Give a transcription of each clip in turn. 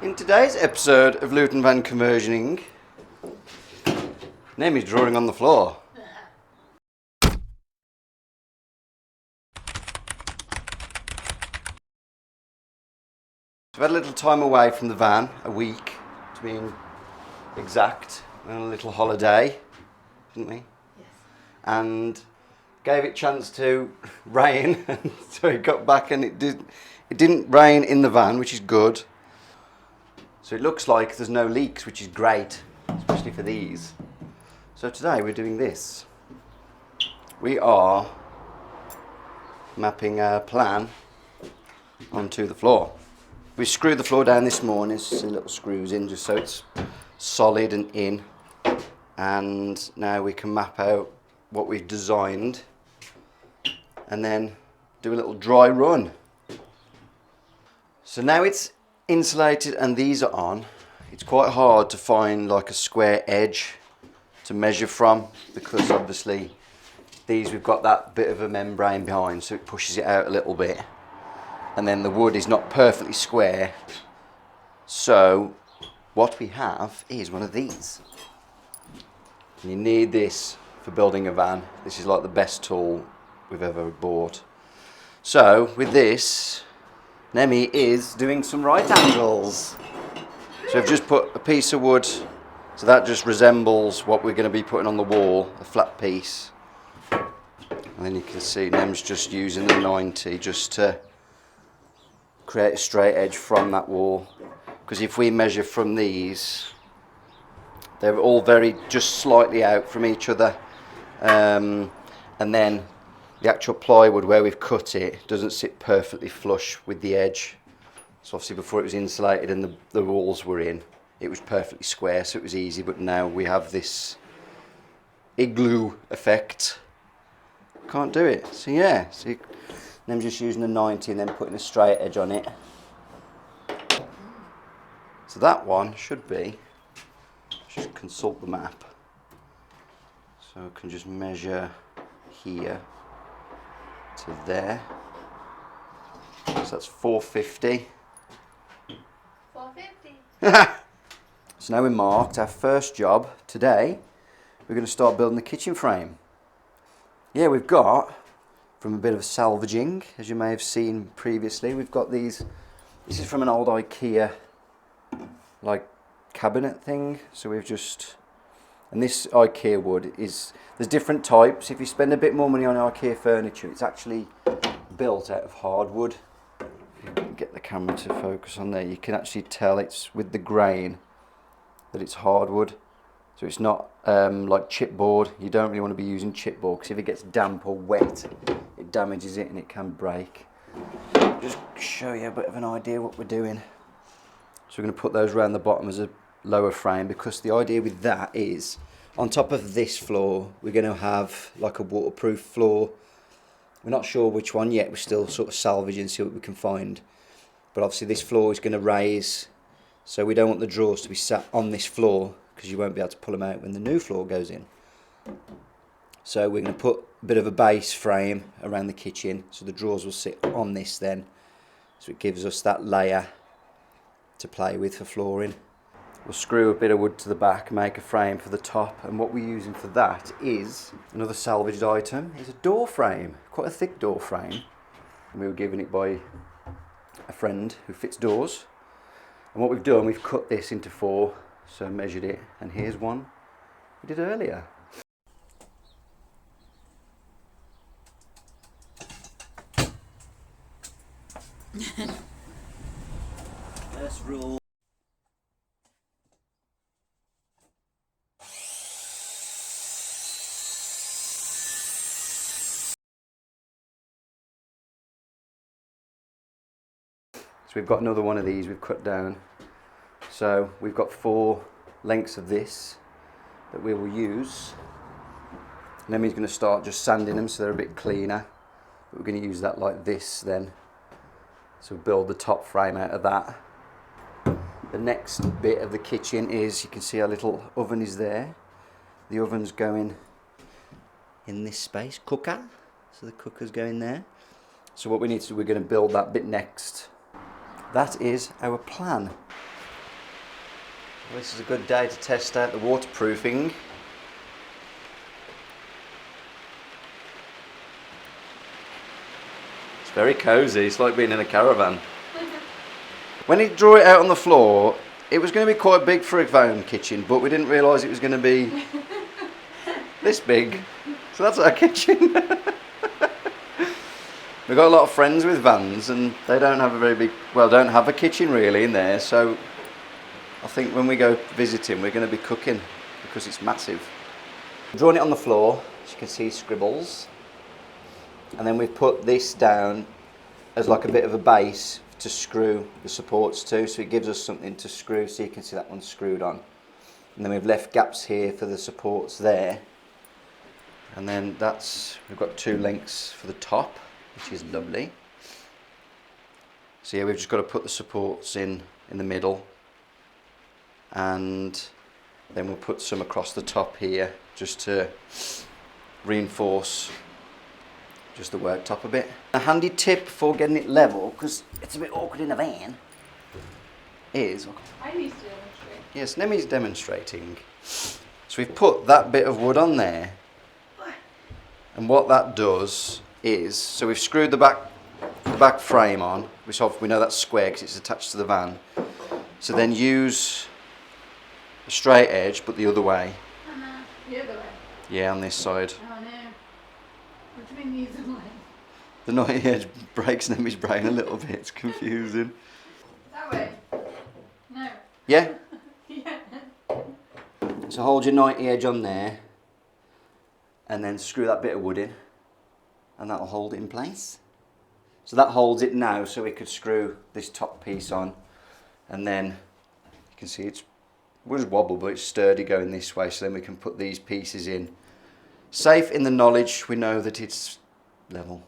In today's episode of Luton Van Conversioning, Nemi's drawing on the floor. We've had a little time away from the van, a week to be exact, and a little holiday, didn't we? Yes. And gave it a chance to rain, so it got back and it didn't rain in the van, which is good. So it looks like there's no leaks, which is great, especially for these. So today we're doing this. We are mapping our plan onto the floor. We screwed the floor down this morning, some little screws in just so it's solid and in. And now we can map out what we've designed and then do a little dry run. So now it's insulated and these are on. It's quite hard to find like a square edge to measure from because obviously these we've got that bit of a membrane behind, so it pushes it out a little bit, and then the wood is not perfectly square. So what we have is one of these. And you need this for building a van. This is like the best tool we've ever bought. So with this, Nemi is doing some right angles. So I've just put a piece of wood, so that just resembles what we're going to be putting on the wall, a flat piece. And then you can see Nem's just using the 90 just to create a straight edge from that wall. Because if we measure from these, they're all very just slightly out from each other. And then the actual plywood where we've cut it doesn't sit perfectly flush with the edge. So obviously before it was insulated and the walls were in, it was perfectly square, so it was easy. But now we have this igloo effect. Can't do it. So yeah, I'm just using the 90 and then putting a straight edge on it. So that one should be, just consult the map. So I can just measure here to there. So that's 450. 450. So now we're marked. Our first job today, we're going to start building the kitchen frame. Yeah, we've got, from a bit of salvaging, as you may have seen previously, we've got these. This is from an old IKEA like cabinet thing. So we've just, and this IKEA wood is, there's different types. If you spend a bit more money on IKEA furniture, it's actually built out of hardwood. If you can get the camera to focus on there, you can actually tell it's with the grain that it's hardwood. So it's not like chipboard. You don't really want to be using chipboard because if it gets damp or wet, it damages it and it can break. Just show you a bit of an idea what we're doing. So we're going to put those around the bottom as a lower frame, because the idea with that is on top of this floor we're going to have like a waterproof floor. We're not sure which one yet, we're still sort of salvaging, see what we can find. But obviously this floor is going to raise, so we don't want the drawers to be sat on this floor because you won't be able to pull them out when the new floor goes in. So we're going to put a bit of a base frame around the kitchen, so the drawers will sit on this then, so it gives us that layer to play with for flooring. We'll screw a bit of wood to the back, make a frame for the top, and what we're using for that is another salvaged item, is a door frame, quite a thick door frame. And we were given it by a friend who fits doors. And what we've done, we've cut this into 4, so measured it, and here's one we did earlier. Let's roll. So we've got another one of these we've cut down. So we've got 4 lengths of this that we will use. Nemi's going to start just sanding them so they're a bit cleaner. But we're going to use that like this then. So build the top frame out of that. The next bit of the kitchen is, you can see our little oven is there. The oven's going in this space, cooker. So the cooker's going there. So what we need to do, we're going to build that bit next. That is our plan. This is a good day to test out the waterproofing. It's very cosy, it's like being in a caravan. When you draw it out on the floor, it was going to be quite big for a van kitchen, but we didn't realise it was going to be this big. So that's our kitchen. We've got a lot of friends with vans and they don't have a very big, well, don't have a kitchen really in there, so I think when we go visiting we're going to be cooking because it's massive. Drawing it on the floor, as you can see, scribbles, and then we've put this down as like a bit of a base to screw the supports to, so it gives us something to screw, so you can see that one's screwed on. And then we've left gaps here for the supports there, and then we've got 2 lengths for the top, which is lovely. So yeah, we've just got to put the supports in the middle, and then we'll put some across the top here just to reinforce just the worktop a bit. A handy tip for getting it level, because it's a bit awkward in a van, is... I need to demonstrate. Yes, Nemi's demonstrating. So we've put that bit of wood on there, and what that does is, so we've screwed the back frame on, which we know that's square because it's attached to the van. So then use a straight edge, but the other way. The other way? Yeah, on this side. Oh no. What do you mean the other way? The knotty edge breaks Nemi's brain a little bit, it's confusing. That way? No. Yeah? Yeah. So hold your knotty edge on there, and then screw that bit of wood in, and that'll hold it in place. So that holds it now, so we could screw this top piece on, and then you can see it was wobble, but it's sturdy going this way, so then we can put these pieces in. Safe in the knowledge we know that it's level.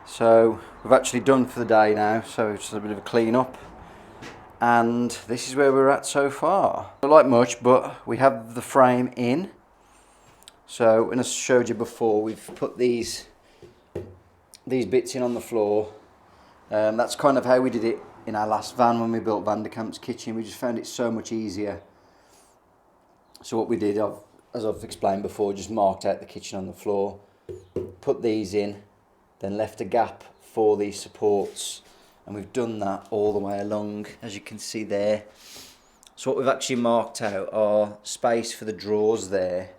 So we've actually done for the day now, so it's just a bit of a clean up, and this is where we're at so far. Not like much, but we have the frame in. So when I showed you before, we've put these bits in on the floor. That's kind of how we did it in our last van when we built Van de Kamp's kitchen. We just found it so much easier. So what we did, as I've explained before, just marked out the kitchen on the floor, put these in, then left a gap for these supports, and we've done that all the way along, as you can see there. So what we've actually marked out are space for the drawers there.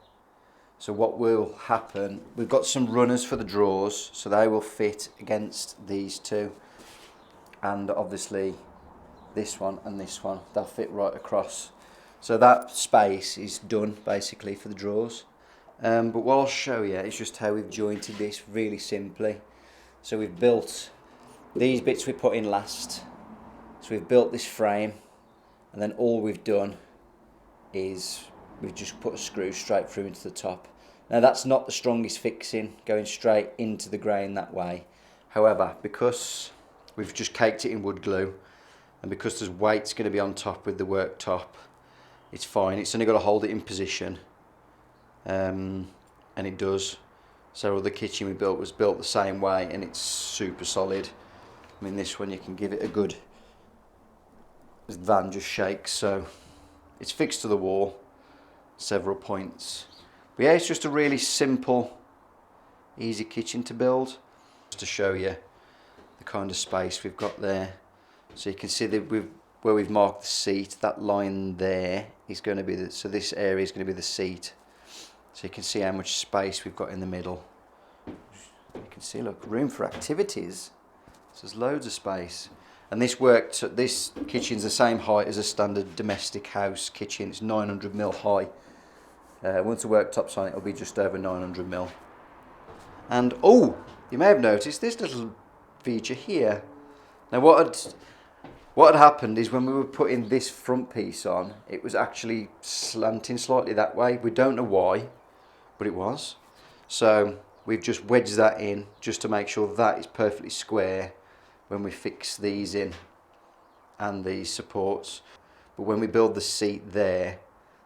So what will happen, we've got some runners for the drawers, so they will fit against these two, and obviously this one and this one, they'll fit right across. So that space is done basically for the drawers. But what I'll show you is just how we've jointed this really simply. So we've built these bits we put in last. So we've built this frame, and then all we've done is we've just put a screw straight through into the top. Now that's not the strongest fixing, going straight into the grain that way. However, because we've just caked it in wood glue, and because there's weights going to be on top with the worktop, it's fine. It's only got to hold it in position, and it does. So the kitchen we built was built the same way, and it's super solid. I mean, this one you can give it a good, this van just shakes, so it's fixed to the wall, several points. But yeah, it's just a really simple, easy kitchen to build. Just to show you the kind of space we've got there. So you can see that where we've marked the seat, that line there is going to be so this area is going to be the seat. So you can see how much space we've got in the middle. You can see, look, room for activities. So there's loads of space. And this kitchen's the same height as a standard domestic house kitchen. It's 900mm high. Once the worktop's on, it'll be just over 900mm. And oh, you may have noticed this little feature here. Now what had happened is when we were putting this front piece on, it was actually slanting slightly that way. We don't know why, but it was. So we've just wedged that in just to make sure that is perfectly square when we fix these in and these supports. but when we build the seat there,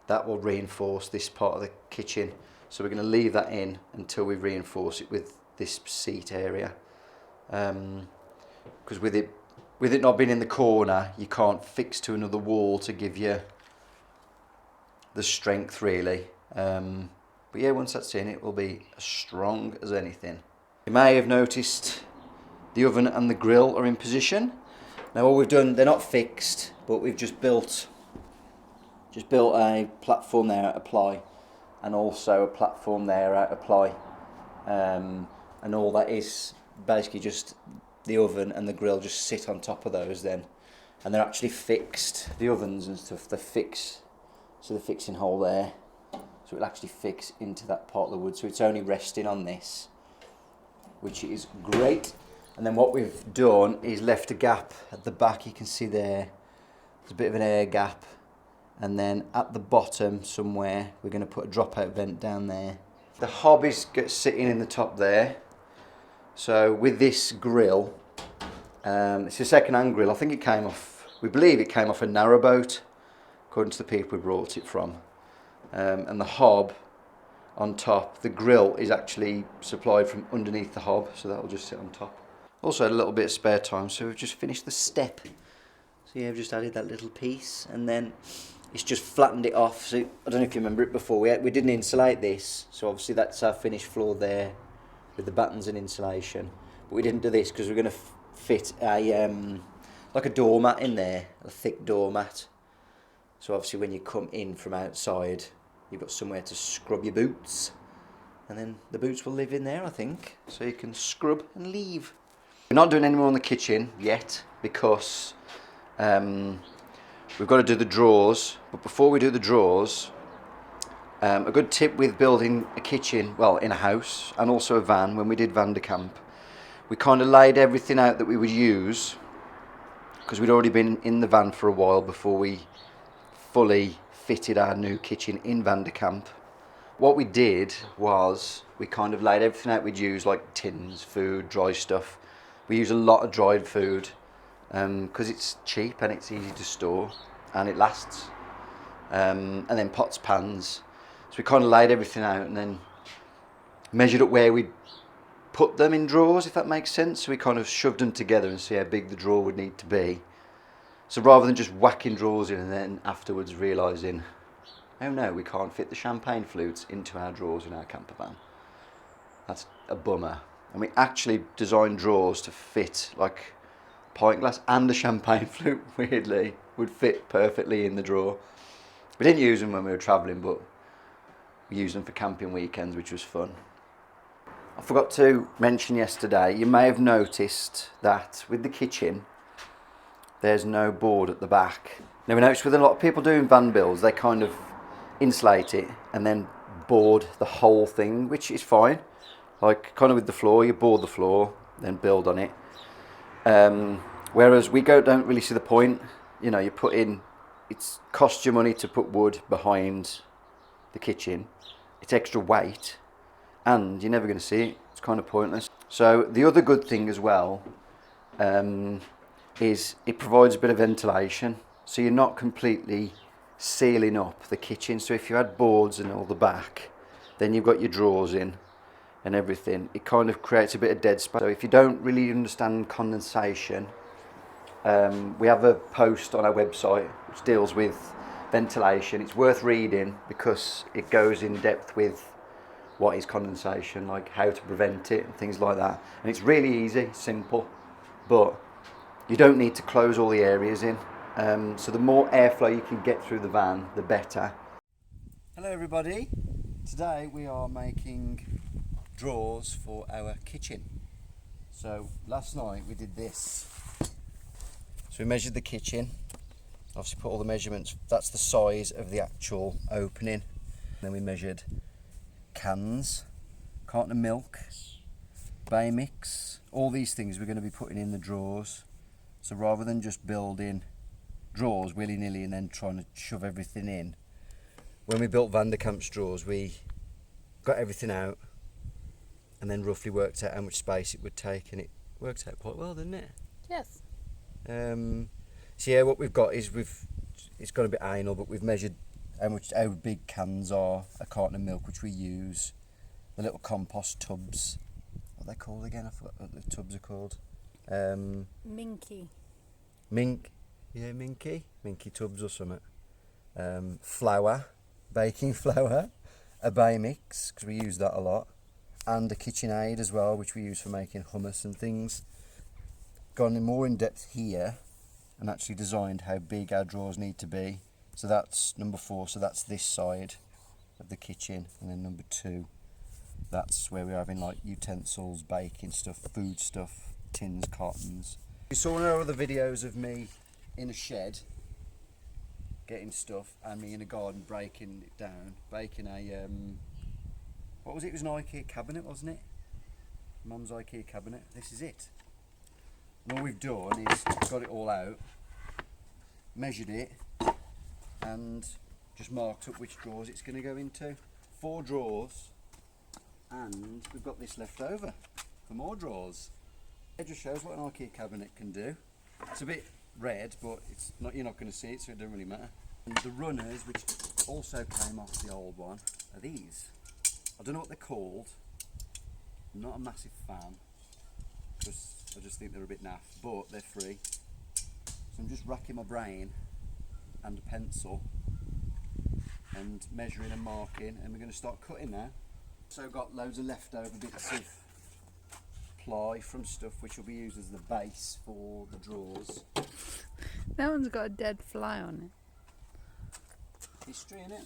that will reinforce this part of the kitchen. So we're going to leave that in until we reinforce it with this seat area. Because with it not being in the corner, you can't fix to another wall to give you the strength really. But yeah, once that's in, it will be as strong as anything. You may have noticed the oven and the grill are in position. Now all we've done, they're not fixed, but we've just built a platform there at apply, and also a platform there at apply. And all that is basically just the oven and the grill just sit on top of those then. And they're actually fixed, the ovens and stuff, they're fixed. So the fixing hole there, so it'll actually fix into that part of the wood. So it's only resting on this, which is great. And then what we've done is left a gap at the back. You can see there's a bit of an air gap. And then at the bottom somewhere, we're going to put a dropout vent down there. The hob is sitting in the top there. So with this grill, it's a second-hand grill. I think it came off, we believe it came off a narrowboat, according to the people we brought it from. And the hob on top, the grill is actually supplied from underneath the hob, so that will just sit on top. Also had a little bit of spare time, so we've just finished the step. So yeah, I've just added that little piece, and then it's just flattened it off. So I don't know if you remember it before, we didn't insulate this, so obviously that's our finished floor there with the battens and insulation. But we didn't do this because we're going to fit a like a doormat in there, a thick doormat. So obviously when you come in from outside, you've got somewhere to scrub your boots, and then the boots will live in there, I think, so you can scrub and leave. We're not doing any more on the kitchen yet because we've got to do the drawers. But before we do the drawers, a good tip with building a kitchen, well, in a house and also a van, when we did van de camp, we kind of laid everything out that we would use, because we'd already been in the van for a while before we fully fitted our new kitchen in van de camp. What we did was we kind of laid everything out we'd use, like tins, food, dry stuff. We use a lot of dried food because it's cheap and it's easy to store and it lasts. And then pots, pans. So we kind of laid everything out and then measured up where we'd put them in drawers, if that makes sense. So we kind of shoved them together and see how big the drawer would need to be. So rather than just whacking drawers in and then afterwards realising, oh no, we can't fit the champagne flutes into our drawers in our campervan. That's a bummer. And we actually designed drawers to fit, like pint glass and a champagne flute, weirdly, would fit perfectly in the drawer. We didn't use them when we were travelling, but we used them for camping weekends, which was fun. I forgot to mention yesterday, you may have noticed that with the kitchen, there's no board at the back. Now we noticed with a lot of people doing van builds, they kind of insulate it and then board the whole thing, which is fine. Like kind of with the floor, you board the floor, then build on it. Whereas we don't really see the point. You know, you put in, it's cost you money to put wood behind the kitchen. It's extra weight and you're never going to see it. It's kind of pointless. So the other good thing as well is it provides a bit of ventilation. So you're not completely sealing up the kitchen. So if you had boards and all the back, then you've got your drawers in and everything. It kind of creates a bit of dead space. So if you don't really understand condensation, we have a post on our website which deals with ventilation. It's worth reading because it goes in depth with what is condensation, like how to prevent it and things like that. And it's really easy, simple, but you don't need to close all the areas in. So the more airflow you can get through the van, the better. Hello everybody. Today we are making drawers for our kitchen. So last night we did this. So we measured the kitchen, obviously put all the measurements, that's the size of the actual opening. Then we measured cans, carton of milk, bay mix, all these things we're going to be putting in the drawers. So rather than just building drawers willy-nilly and then trying to shove everything in, when we built Van de Kamp's drawers we got everything out and then roughly worked out how much space it would take, and it worked out quite well, didn't it? Yes. So yeah, what we've got is we've it's got a bit anal, but we've measured how big cans are, a carton of milk which we use, the little compost tubs. What are they called again? I forgot what the tubs are called. Minky. Minky tubs or something. Flour, baking flour, a bay mix, because we use that a lot, and a KitchenAid as well, which we use for making hummus and things. Gone more in depth here and actually designed how big our drawers need to be. So that's number 4, so that's this side of the kitchen, and then number 2, that's where we're having like utensils, baking stuff, food stuff, tins, cartons. You saw in our other videos of me in a shed getting stuff, and me in a garden breaking it down, baking a what was it? It was an IKEA cabinet, wasn't it? Mum's IKEA cabinet. This is it. And all we've done is got it all out, measured it, and just marked up which drawers it's going to go into. 4 drawers, and we've got this left over for more drawers. It just shows what an IKEA cabinet can do. It's a bit red, but it's not, you're not going to see it, so it doesn't really matter. And the runners, which also came off the old one, are these. I don't know what they're called. I'm not a massive fan, because I just think they're a bit naff, but they're free. So I'm just racking my brain and a pencil and measuring and marking, and we're going to start cutting now. So got loads of leftover bits of ply from stuff which will be used as the base for the drawers. That one's got a dead fly on it. History in it.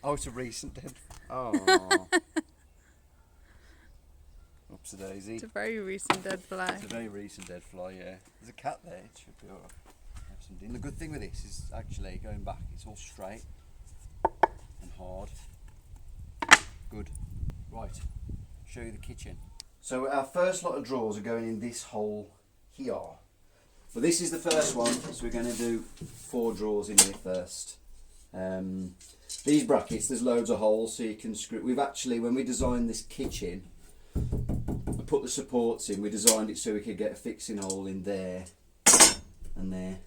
Oh, it's a recent dead. Oh. Oopsie daisy. It's a very recent dead fly. It's a very recent dead fly, yeah. There's a cat there, it should be alright. And the good thing with this is actually going back, it's all straight and hard. Good. Right, show you the kitchen. So our first lot of drawers are going in this hole here. Well, this is the first one, so we're going to do 4 drawers in here first. These brackets, there's loads of holes so you can screw. We've actually, when we designed this kitchen, I put the supports in, we designed it so we could get a fixing hole in there and there.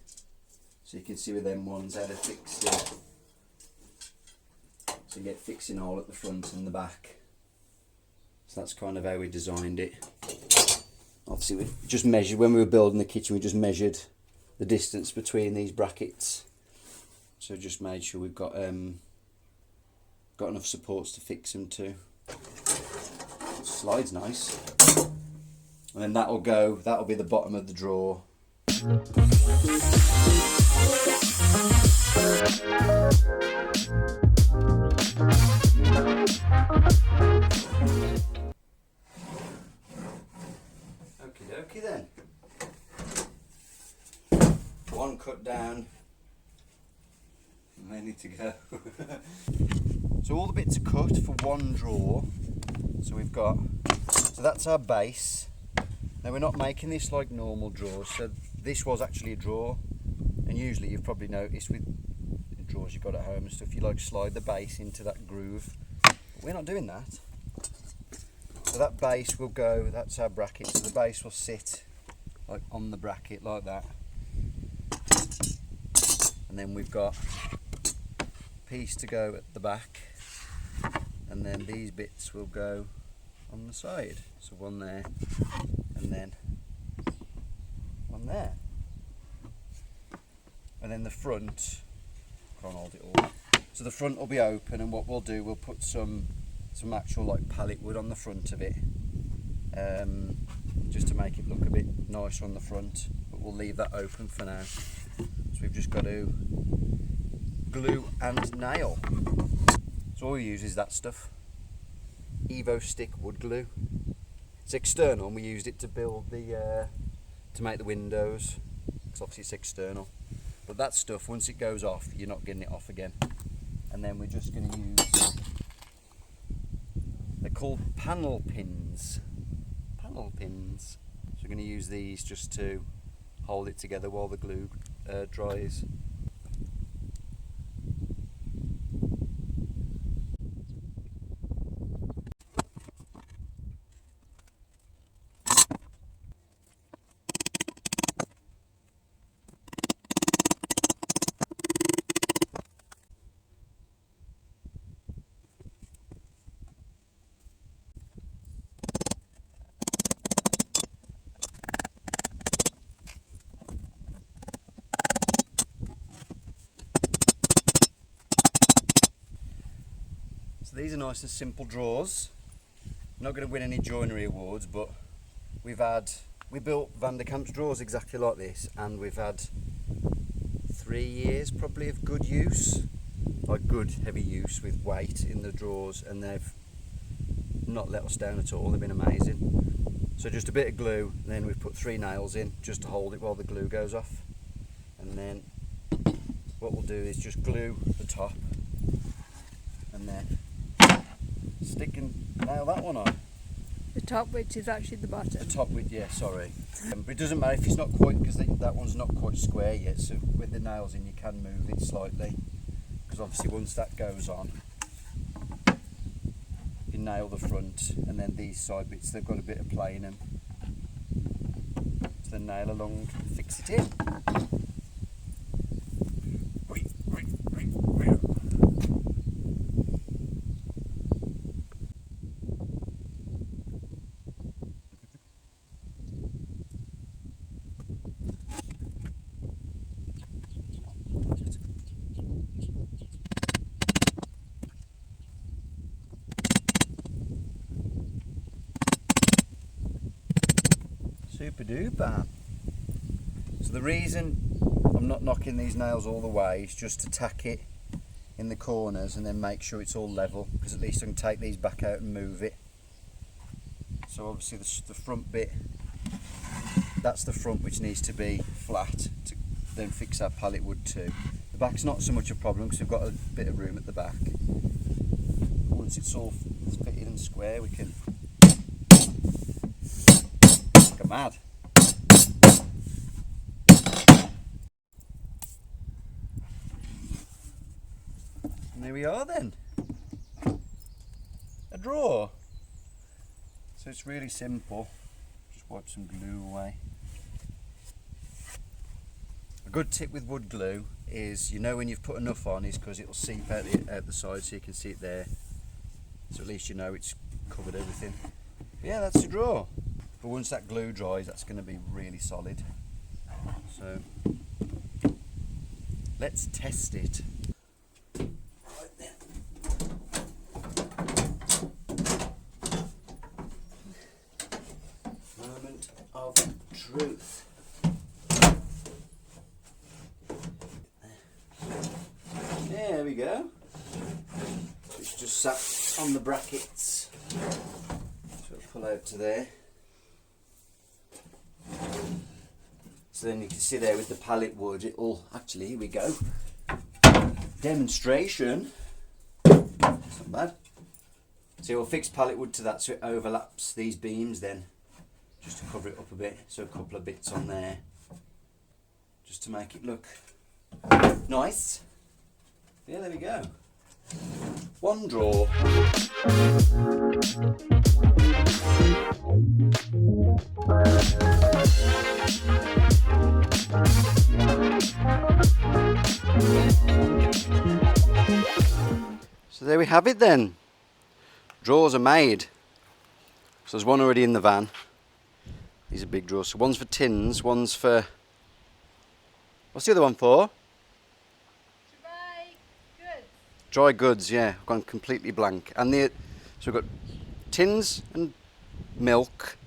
So you can see with them ones how they're fixed in. So you get fixing hole at the front and the back. So that's kind of how we designed it. Obviously we just measured, when we were building the kitchen, we just measured the distance between these brackets. So just made sure we've got enough supports to fix them to. Slide's nice. And then that'll be the bottom of the drawer. Okie dokie then. One cut down. Ready to go. So all the bits are cut for one drawer. So we've got, so that's our base. Now we're not making this like normal drawers, so this was actually a drawer, and usually you've probably noticed with the drawers you've got at home and stuff, you like slide the base into that groove, but we're not doing that. So that base will go, that's our bracket, so the base will sit like on the bracket like that, and then we've got a piece to go at the back, and then these bits will go on the side, so one there and then one there, and then the front, can't hold it all, so the front will be open, and what we'll do, we'll put some actual like pallet wood on the front of it, just to make it look a bit nicer on the front, but we'll leave that open for now. So we've just got to glue and nail. So all we use is that stuff, Evo stick wood glue. It's external, and we used it to build the to make the windows, because obviously it's external. But that stuff, once it goes off, you're not getting it off again. And then we're just going to use, they're called panel pins. Panel pins. So we're going to use these just to hold it together while the glue dries. So these are nice and simple drawers. Not going to win any joinery awards, but we built Van der Kamp's drawers exactly like this, and we've had 3 years probably of good use, like good heavy use with weight in the drawers, and they've not let us down at all. They've been amazing. So just a bit of glue, and then we've put 3 nails in just to hold it while the glue goes off, and then what we'll do is just glue the top and then stick and nail that one on. The top, which is actually the bottom. The top with, yeah, sorry. But it doesn't matter if it's not quite, because that one's not quite square yet, so with the nails in you can move it slightly, because obviously once that goes on, you nail the front, and then these side bits, they've got a bit of play in them. So then nail along, fix it in. Super duper. So the reason I'm not knocking these nails all the way is just to tack it in the corners and then make sure it's all level, because at least I can take these back out and move it. So obviously the front bit, that's the front which needs to be flat to then fix our pallet wood too. The back's not so much a problem because we've got a bit of room at the back. Once it's all fitted and square, we can go mad. And there we are then. A drawer. So it's really simple. Just wipe some glue away. A good tip with wood glue is, you know when you've put enough on, is because it'll seep out the side, so you can see it there. So at least you know it's covered everything. But yeah, that's your drawer. But once that glue dries, that's going to be really solid. So let's test it. Right then. Moment of truth. There we go. It's just sat on the brackets. So it'll pull out to there. So then you can see there with the pallet wood, it'll actually, here we go. Demonstration. That's not bad. So we'll fix pallet wood to that so it overlaps these beams then, just to cover it up a bit. So a couple of bits on there, just to make it look nice. Yeah, there we go. One drawer. So there we have it then. Drawers are made. So there's one already in the van. These are big drawers. So one's for tins, one's for... What's the other one for? Dry goods, yeah. I've gone completely blank. And so we've got tins and milk,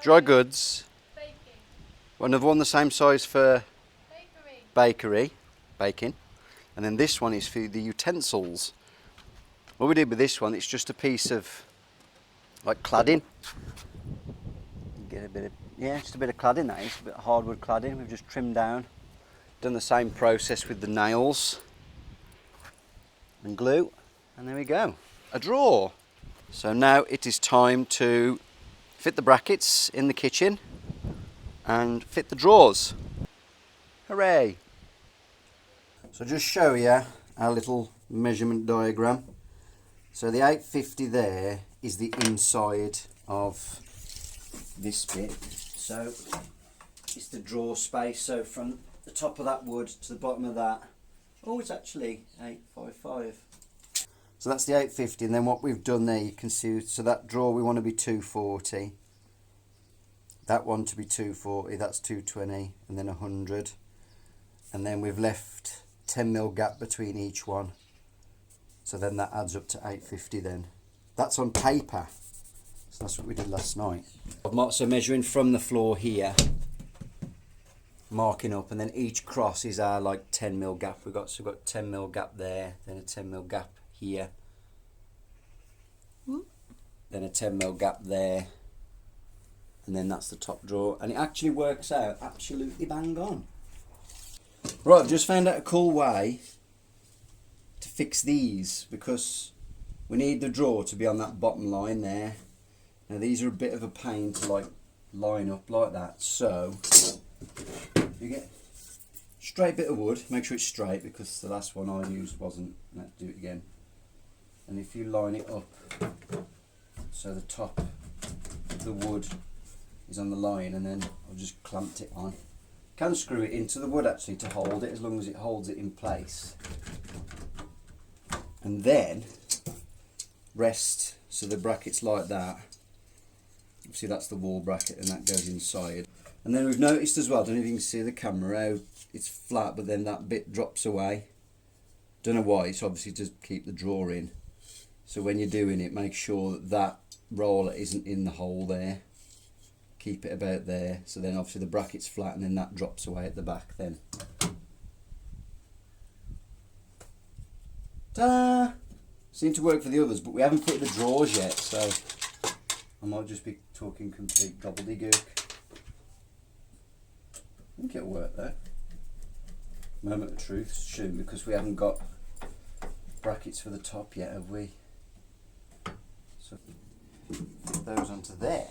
dry goods, Baking. another one the same size for baking, and then this one is for the utensils. What we did with this one, it's just a piece of like cladding. Get a bit of, yeah, just a bit of cladding, that is, a bit of hardwood cladding. We've just trimmed down, done the same process with the nails and glue, and there we go, a drawer. So now it is time to fit the brackets in the kitchen and fit the drawers. Hooray! So just show you our little measurement diagram. So the 850 there is the inside of this bit. So it's the drawer space. So from the top of that wood to the bottom of that, oh, it's actually 855. So that's the 850, and then what we've done there, you can see, so that drawer we want to be 240. That one to be 240, that's 220, and then 100. And then we've left 10mm gap between each one. So then that adds up to 850 then. That's on paper. So that's what we did last night. So measuring from the floor here, marking up, and then each cross is our like 10mm gap. We've got 10mm gap there, then a 10mm gap here, then a 10mm gap there, and then that's the top drawer, and it actually works out absolutely bang on. Right, I've just found out a cool way to fix these, because we need the drawer to be on that bottom line there. Now these are a bit of a pain to like line up like that, so you get straight bit of wood, make sure it's straight because the last one I used wasn't. Let's do it again. And if you line it up so the top of the wood is on the line, and then I've just clamped it on. Can screw it into the wood actually to hold it, as long as it holds it in place. And then rest so the bracket's like that. Obviously that's the wall bracket and that goes inside. And then we've noticed as well, I don't know if you can see the camera, how it's flat but then that bit drops away. Don't know why, it's obviously to keep the drawer in. So when you're doing it, make sure that that roller isn't in the hole there. Keep it about there, so then obviously the bracket's flat and then that drops away at the back then. Ta-da! Seemed to work for the others, but we haven't fitted the drawers yet, so I might just be talking complete gobbledygook. I think it'll work though. Moment of truth, soon, because we haven't got brackets for the top yet, have we? So put those onto there.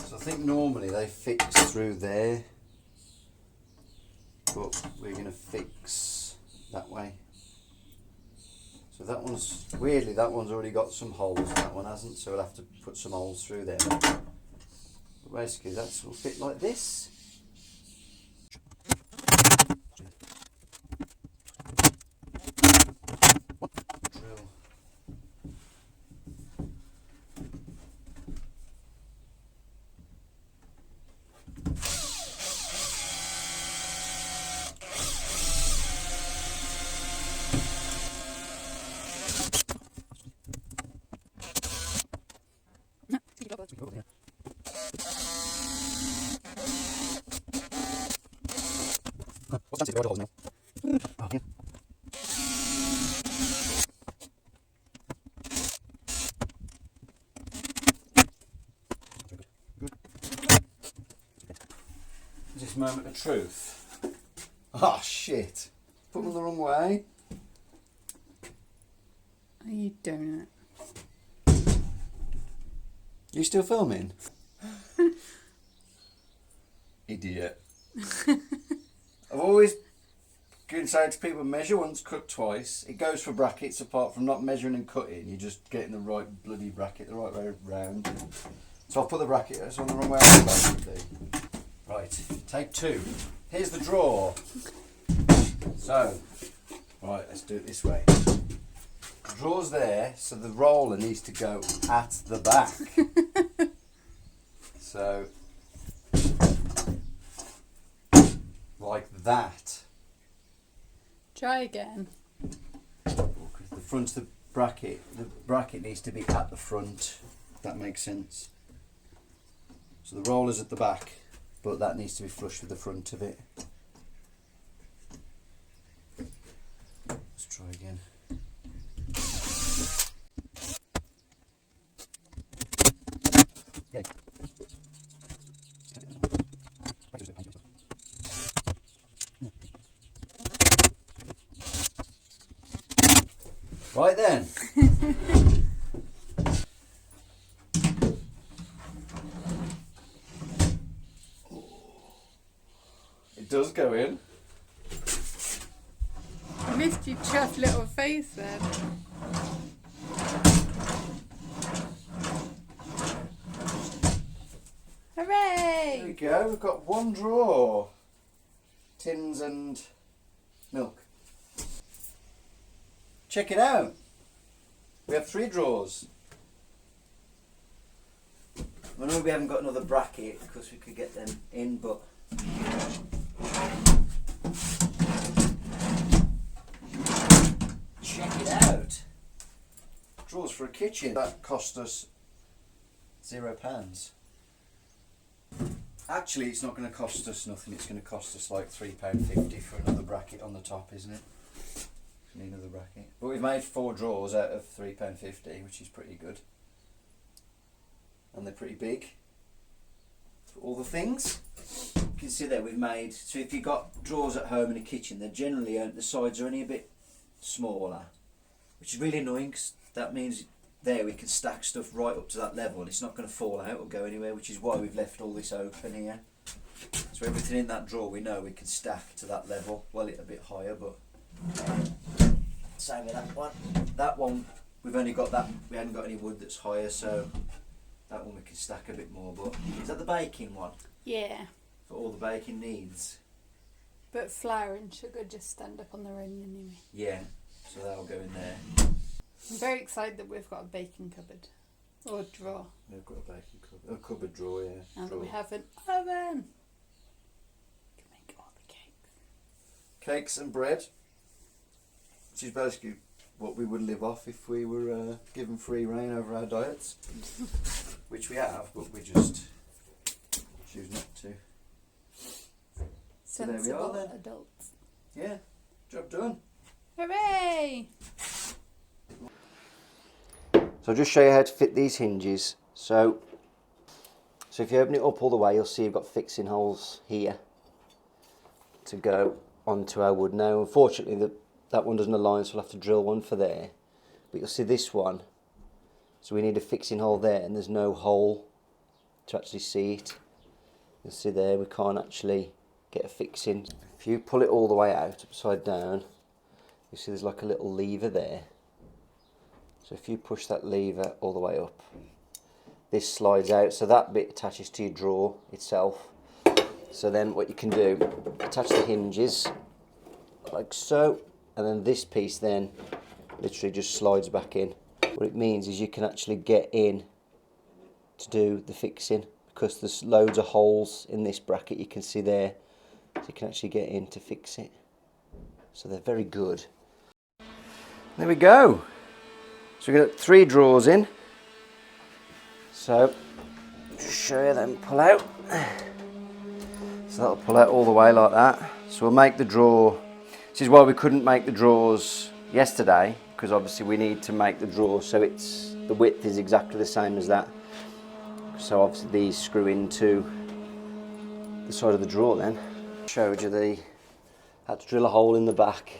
So I think normally they fix through there, but we're going to fix that way. So that one's, weirdly, that one's already got some holes and that one hasn't, so we'll have to put some holes through there. But basically that will fit like this. Drill. What's the holes now? Oh, yeah. Is this moment of truth? Oh shit! Put them the wrong way. Are you doing it? You still filming? Idiot. I've always been saying to people, measure once, cut twice. It goes for brackets, apart from not measuring and cutting. You're just getting the right bloody bracket the right way round. So I'll put the bracket on the wrong way around, basically. Right, take two. Here's the drawer. So, right, let's do it this way. The drawer's there, so the roller needs to go at the back. So, like that. Try again. Because the front of the bracket needs to be at the front, if that makes sense. So the roller's at the back, but that needs to be flush with the front of it. Let's try again. Okay. Right then. It does go in. I missed your chuff little face then. Hooray! There we go, we've got one drawer. Tins and milk. Check it out. We have 3 drawers. I know we haven't got another bracket because we could get them in, but for a kitchen. That cost us £0. Actually, it's not going to cost us nothing. It's going to cost us like £3.50 for another bracket on the top, isn't it? Need another bracket. But we've made 4 drawers out of £3.50, which is pretty good. And they're pretty big for all the things. You can see there we've made, so if you've got drawers at home in a kitchen, they're generally, the sides are only a bit smaller, which is really annoying because that means there we can stack stuff right up to that level and it's not going to fall out or go anywhere, which is why we've left all this open here. So everything in that drawer we know we can stack to that level, well, it a bit higher, but same with that one. That one, we've only got that, we haven't got any wood that's higher, so that one we can stack a bit more. But is that the baking one? Yeah. For all the baking needs? But flour and sugar just stand up on their own anyway. Yeah, so that'll go in there. I'm very excited that we've got a baking cupboard. Or drawer. We've got a baking cupboard. A cupboard drawer, yeah. And drawer. that we have an oven. We can make all the cakes. Cakes and bread. Which is basically what we would live off if we were given free rein over our diets. Which we have, but we just choose not to. So there we are then. Adults. Yeah, job done. Hooray! So I'll just show you how to fit these hinges. So if you open it up all the way, you'll see you've got fixing holes here to go onto our wood. Now, unfortunately, that one doesn't align, so we'll have to drill one for there. But you'll see this one. So we need a fixing hole there, and there's no hole to actually see it. You'll see there, we can't actually get a fixing. If you pull it all the way out, upside down, you see there's like a little lever there. So if you push that lever all the way up, this slides out, so that bit attaches to your drawer itself. So then what you can do, attach the hinges like so, and then this piece then literally just slides back in. What it means is you can actually get in to do the fixing, because there's loads of holes in this bracket you can see there, so you can actually get in to fix it. So they're very good. There we go. So we've got 3 drawers in. So just show you them pull out. So that'll pull out all the way like that. So we'll make the drawer. This is why we couldn't make the drawers yesterday, because obviously we need to make the drawer so the width is exactly the same as that. So obviously these screw into the side of the drawer then. Showed you had to drill a hole in the back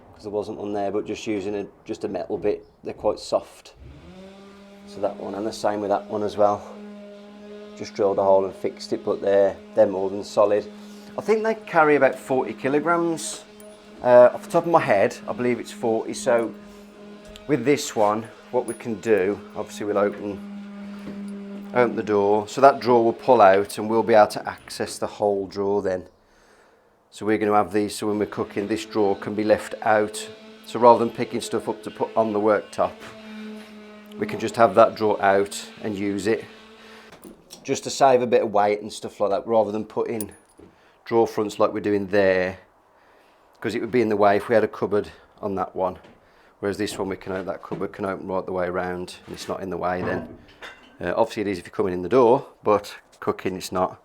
because there wasn't one there, but just using just a metal bit, they're quite soft. So that one, and the same with that one as well. Just drilled a hole and fixed it, but they're more than solid. I think they carry about 40 kilograms. Off the top of my head, I believe it's 40. So with this one, what we can do, obviously we'll open the door. So that drawer will pull out and we'll be able to access the whole drawer then. So we're going to have these, so when we're cooking, this drawer can be left out. So rather than picking stuff up to put on the worktop, we can just have that drawer out and use it. Just to save a bit of weight and stuff like that, rather than putting drawer fronts like we're doing there, because it would be in the way if we had a cupboard on that one. Whereas this one, we can open, that cupboard can open right the way around and it's not in the way then. Obviously it is if you're coming in the door, but cooking it's not.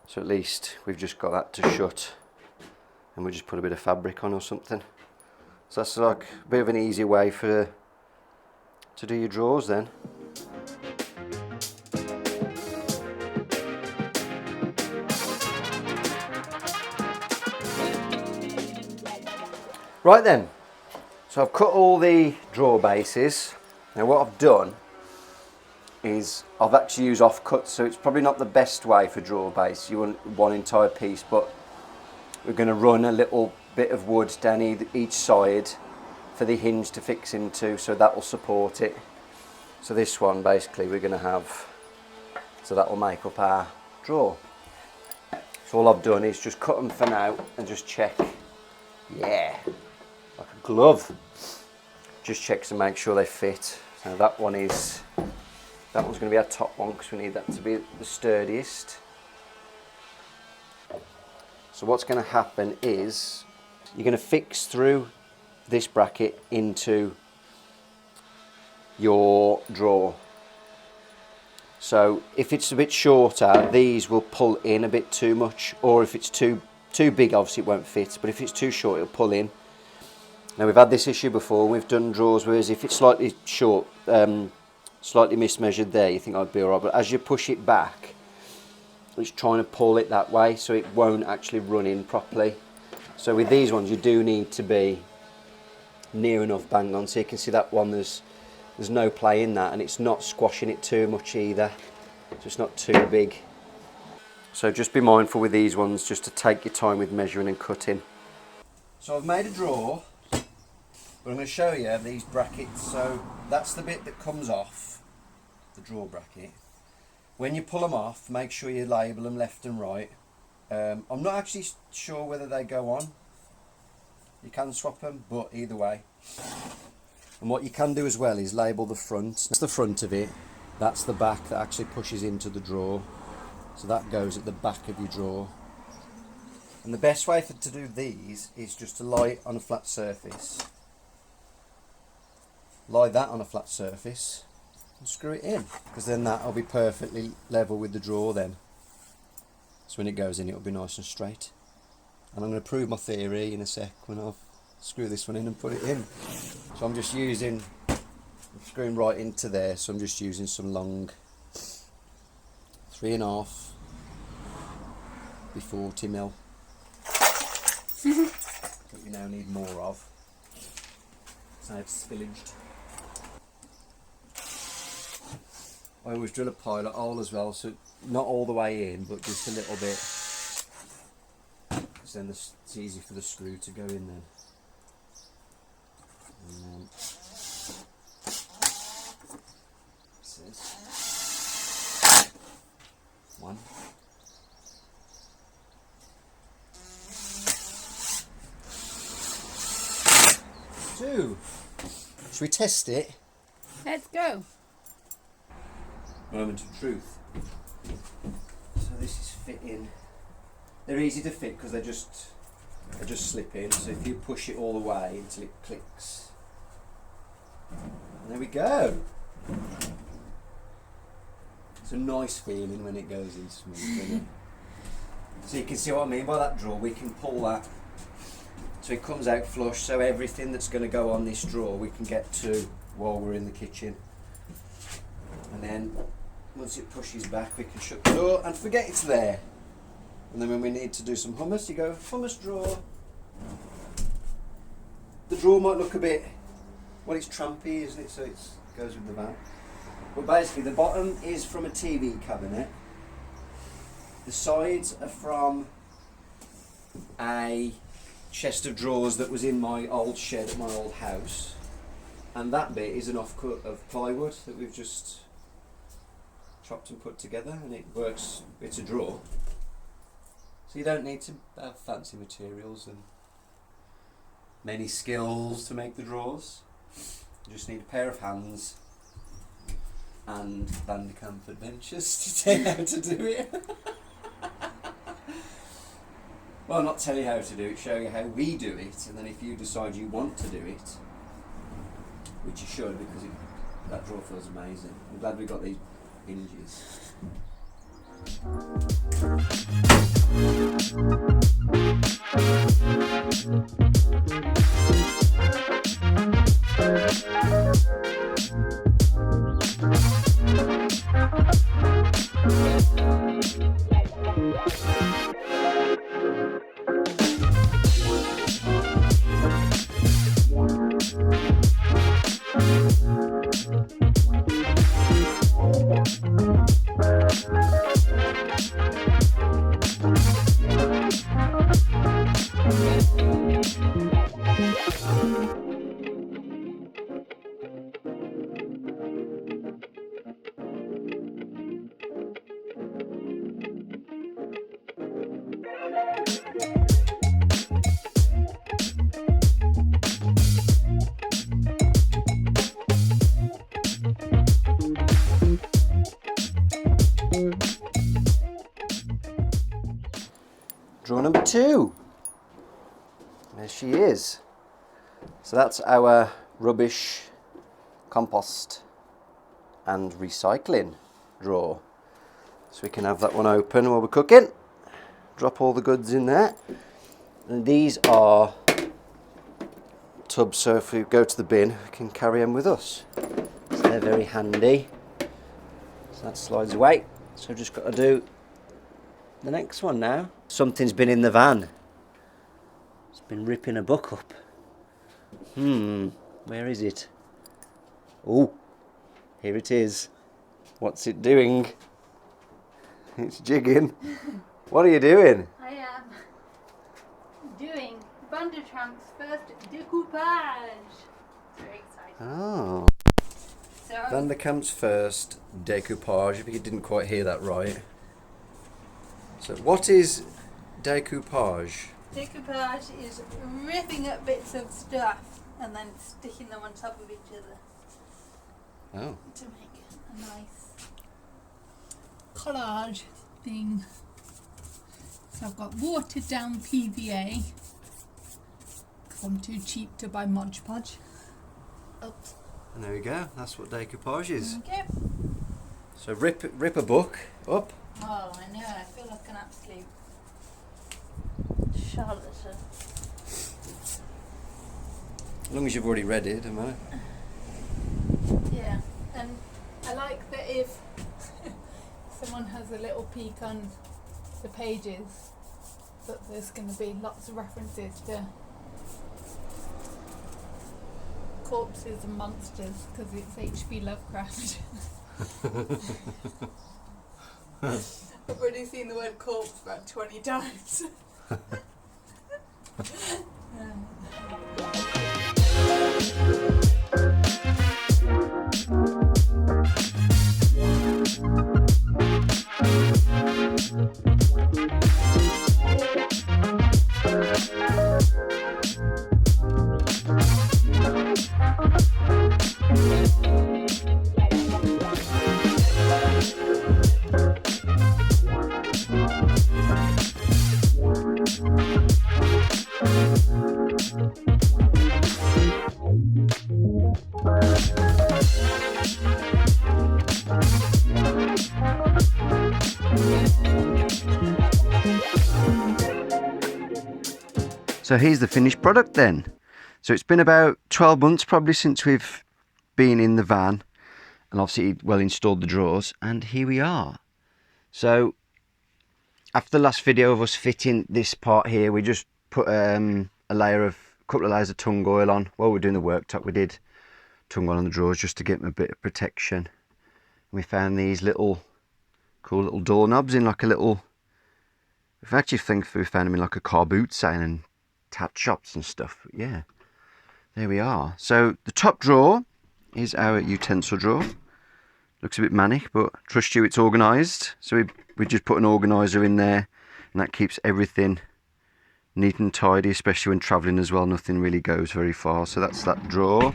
So at least we've just got that to shut, and we just put a bit of fabric on or something. So that's like a bit of an easy way to do your drawers then. Right then, so I've cut all the drawer bases. Now what I've done is I've actually used offcuts, so it's probably not the best way for drawer base. You want one entire piece, but we're going to run a little bit of wood down each side for the hinge to fix into, so that will support it. So this one basically we're going to have, so that will make up our drawer. So all I've done is just cut them for now and just check, yeah, like a glove. Just check to make sure they fit. So that one's going to be our top one because we need that to be the sturdiest. So what's going to happen is you're going to fix through this bracket into your drawer. So if it's a bit shorter, these will pull in a bit too much, or if it's too big, obviously it won't fit, but if it's too short, it'll pull in. Now we've had this issue before, we've done drawers, whereas if it's slightly short, slightly mismeasured there, you think I'd be alright, but as you push it back, it's trying to pull it that way, so it won't actually run in properly. So with these ones, you do need to be near enough bang on, so you can see that one, there's no play in that, and it's not squashing it too much either, so it's not too big. So just be mindful with these ones, just to take your time with measuring and cutting. So I've made a drawer, but I'm going to show you these brackets. So that's the bit that comes off the drawer bracket. When you pull them off, make sure you label them left and right. I'm not actually sure whether they go on. You can swap them, but either way. And what you can do as well is label the front. That's the front of it. That's the back that actually pushes into the drawer. So that goes at the back of your drawer. And the best way to do these is just to lie it on a flat surface. Lie that on a flat surface and screw it in, because then that'll be perfectly level with the drawer then. So when it goes in, it'll be nice and straight. And I'm going to prove my theory in a sec when I've screwed this one in and put it in. So I'm just screwing right into there, so I'm just using some long 3.5 by 40 mil. That we now need more of. So it's spillaged. I always drill a pilot hole as well, so not all the way in, but just a little bit. Because then it's easy for the screw to go in then. And then this is 1. 2. Should we test it? Let's go. Moment of truth. So this is fitting. They're easy to fit because they just slip in. So if you push it all the way until it clicks, and there we go. It's a nice feeling when it goes in smooth, isn't it? So you can see what I mean by that drawer. We can pull that so it comes out flush. So everything that's going to go on this drawer we can get to while we're in the kitchen. And then once it pushes back, we can shut the door and forget it's there. And then when we need to do some hummus, you go hummus drawer. The drawer might look a bit, well, it's trampy, isn't it? So it goes with the van. But basically the bottom is from a TV cabinet. The sides are from a chest of drawers that was in my old shed at my old house. And that bit is an offcut of plywood that we've just chopped and put together, and it works. It's a drawer, so you don't need to have fancy materials and many skills to make the drawers. You just need a pair of hands and Van de Kamp adventures to tell you how to do it. Well, not tell you how to do it, show you how we do it, and then if you decide you want to do it, which you should, because that drawer feels amazing. I'm glad we got these hinges. Drawer number 2. There she is. So that's our rubbish compost and recycling drawer. So we can have that one open while we're cooking. Drop all the goods in there. And these are tubs, so if we go to the bin, we can carry them with us. So they're very handy. So that slides away. So we've just got to do the next one now. Something's been in the van. It's been ripping a book up. Where is it? Oh, here it is. What's it doing? It's jigging. What are you doing? I am doing Vandertramp's first decoupage. Very exciting. Oh. So, Vanderkamp's first decoupage, if you didn't quite hear that right. So what is decoupage? decoupage is ripping up bits of stuff and then sticking them on top of each other. Oh. To make a nice collage thing. So I've got watered down PVA because I'm too cheap to buy Mod Podge. Oops. And there we go, that's what decoupage is. Okay. So rip a book up. Oh, I know, I feel like an absolute charlatan. As long as you've already read it, doesn't matter. Yeah, and I like that if someone has a little peek on the pages, that there's going to be lots of references to corpses and monsters because it's H.P. Lovecraft. I've already seen the word corpse about 20 times. So here's the finished product then. So it's been about 12 months probably since we've been in the van and obviously well installed the drawers, and here we are. So after the last video of us fitting this part here, we just put a couple of layers of tung oil on. While we're doing the worktop, we did tung oil on the drawers just to get them a bit of protection. And we found these cool little doorknobs in like a little, I actually think we found them in like a car boot sale and tat shops and stuff. But yeah, there we are. So the top drawer is our utensil drawer. Looks a bit manic, but trust you, it's organised. So we just put an organiser in there, and that keeps everything neat and tidy, especially when travelling as well. Nothing really goes very far. So that's that drawer.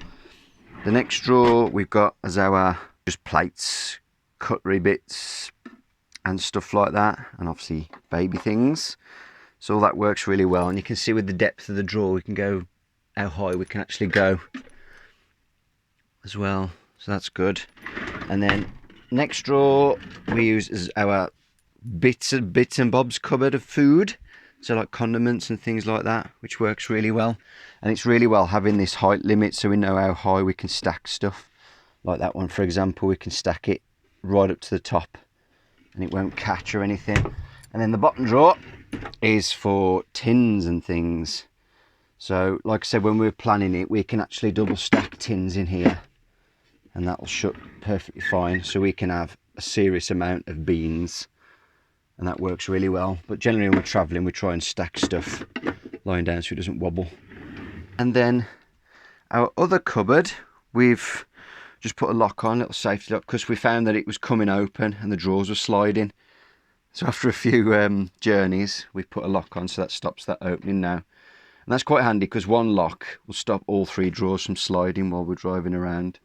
The next drawer we've got as our just plates, cutlery bits and stuff like that, and obviously baby things. So all that works really well, and you can see with the depth of the drawer we can go how high we can actually go as well, so that's good. And then next drawer we use as our bits and bobs cupboard of food, so like condiments and things like that, which works really well. And it's really well having this height limit so we know how high we can stack stuff. Like that one for example, we can stack it right up to the top and it won't catch or anything. And then the bottom drawer is for tins and things. So like I said, when we were planning it, we can actually double stack tins in here and that'll shut perfectly fine, so we can have a serious amount of beans, and that works really well. But generally when we're travelling, we try and stack stuff lying down so it doesn't wobble. And then our other cupboard, we've just put a lock on, a little safety lock, because we found that it was coming open and the drawers were sliding. So after a few journeys, we've put a lock on, so that stops that opening now. And that's quite handy because one lock will stop all three drawers from sliding while we're driving around.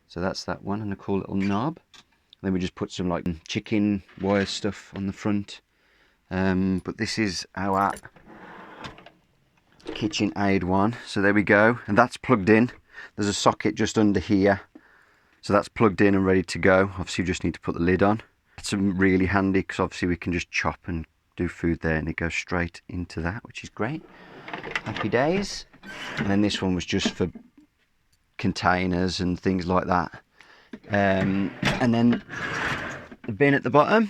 So that's that one, and a cool little knob. And then we just put some like chicken wire stuff on the front. But this is our kitchen aid one. So there we go, and that's plugged in. There's a socket just under here, so that's plugged in and ready to go. Obviously, you just need to put the lid on. It's really handy because obviously we can just chop and do food there, and it goes straight into that, which is great. Happy days. And then this one was just for containers and things like that. And then the bin at the bottom,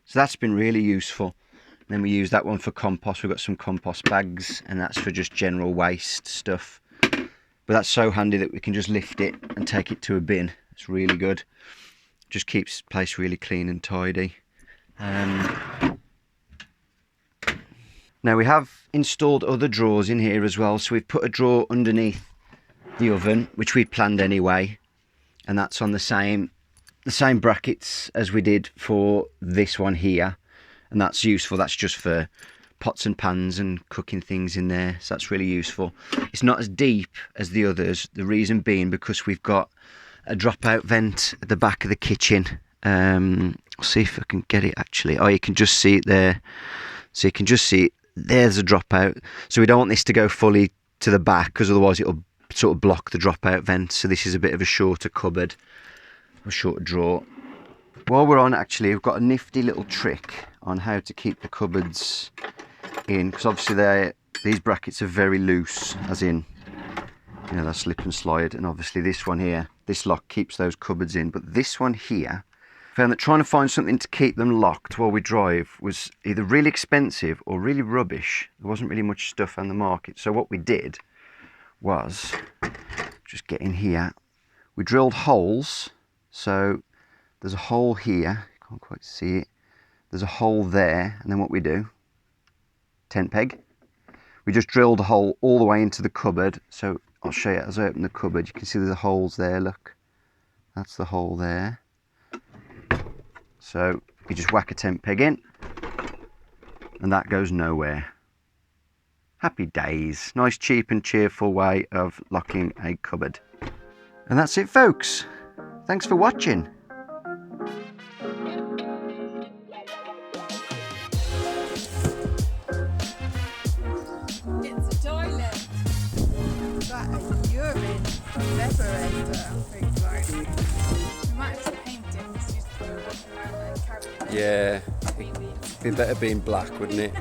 so that's been really useful. And then we use that one for compost. We've got some compost bags, and that's for just general waste stuff. But that's so handy that we can just lift it and take it to a bin. It's really good. Just keeps the place really clean and tidy. Now we have installed other drawers in here as well. So we've put a drawer underneath the oven, which we'd planned anyway, and that's on the same brackets as we did for this one here, and that's useful. That's just for pots and pans and cooking things in there, so that's really useful. It's not as deep as the others, the reason being because we've got a dropout vent at the back of the kitchen. I'll see if I can get it actually. Oh, you can just see it there, so you can just see it. There's a dropout, so we don't want this to go fully to the back because otherwise it'll sort of block the dropout vent. So this is a bit of a shorter cupboard, a shorter drawer. While we're on, actually, we've got a nifty little trick on how to keep the cupboards in, because obviously these brackets are very loose, as in, you know, they slip and slide, and obviously this one here, this lock keeps those cupboards in. But this one here, found that trying to find something to keep them locked while we drive was either really expensive or really rubbish. There wasn't really much stuff on the market. So what we did was just get in here. We drilled holes. So there's a hole here. You can't quite see it. There's a hole there. And then what we do, tent peg. We just drilled a hole all the way into the cupboard. So I'll show you as I open the cupboard. You can see there's the holes there. Look, that's the hole there. So you just whack a tent peg in, and that goes nowhere. Happy days. Nice, cheap and cheerful way of locking a cupboard. And that's it, folks. Thanks for watching. It's a toilet. That a urine separator, things like. We might have to paint it. It's just walking around like carrying it. Yeah, Between these. it'd be better being black, wouldn't it?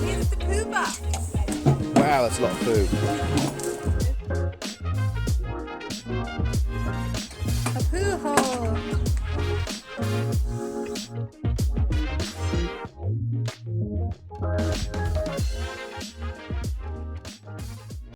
Here's the poo box. Wow, that's a lot of poo.